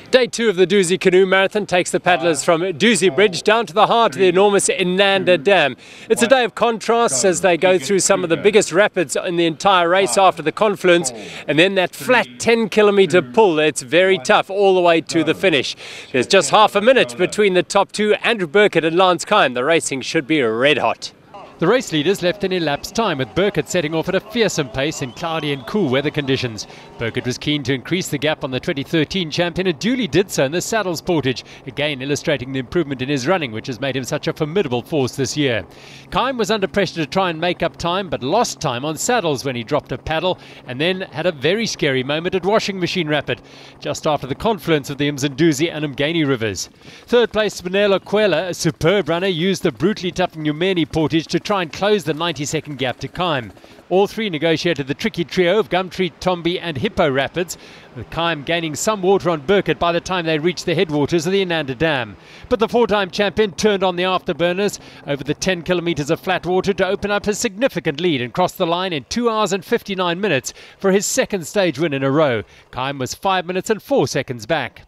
Day 2 of the Dusi Canoe Marathon takes the paddlers from Dusi Bridge down to the heart of the enormous Inanda Dam. It's a day of contrasts as they go through some of the biggest rapids in the entire race after the confluence, and then that flat 10-kilometre pull. It's very tough all the way to the finish. There's just half a minute between the top two, Andrew Burkett and Lance Kime. The racing should be red hot. The race leaders left in elapsed time, with Burkett setting off at a fearsome pace in cloudy and cool weather conditions. Burkett was keen to increase the gap on the 2013 champion and duly did so in the saddles portage, again illustrating the improvement in his running, which has made him such a formidable force this year. Kime was under pressure to try and make up time, but lost time on saddles when he dropped a paddle, and then had a very scary moment at Washing Machine Rapid, just after the confluence of the Mzanduzi and Mgeni rivers. Third place Benelo Kwela, a superb runner, used the brutally tough Nyumeni portage to try and close the 90-second gap to Kime. All three negotiated the tricky trio of Gumtree, Tombi and Hippo Rapids, with Kime gaining some water on Burkett by the time they reached the headwaters of the Inanda Dam. But the four-time champion turned on the afterburners over the 10 kilometres of flat water to open up a significant lead and cross the line in 2 hours and 59 minutes for his second stage win in a row. Kime was 5 minutes and 4 seconds back.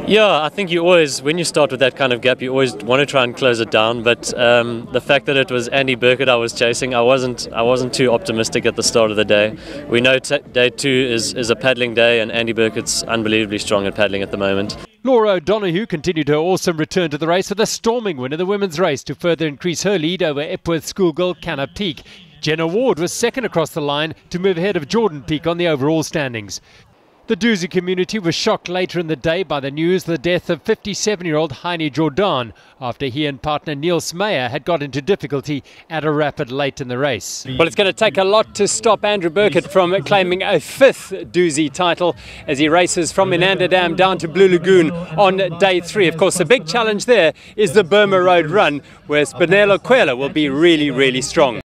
Yeah, I think you always, when you start with that kind of gap, you always want to try and close it down. But the fact that it was Andy Burkett I was chasing, I wasn't too optimistic at the start of the day. We know day 2 is a paddling day, and Andy Burkett's unbelievably strong at paddling at the moment. Laura O'Donoghue continued her awesome return to the race with a storming win in the women's race to further increase her lead over Epworth schoolgirl Canna Peak. Jenna Ward was second across the line to move ahead of Jordan Peak on the overall standings. The Dusi community was shocked later in the day by the news of the death of 57-year-old Heine Jordan after he and partner Neil Smeyer had got into difficulty at a rapid late in the race. Well, it's going to take a lot to stop Andrew Burkett from claiming a 5th Dusi title as he races from Inanda Dam down to Blue Lagoon on day 3. Of course, the big challenge there is the Burma Road Run, where Benelo Kwela will be really, really strong.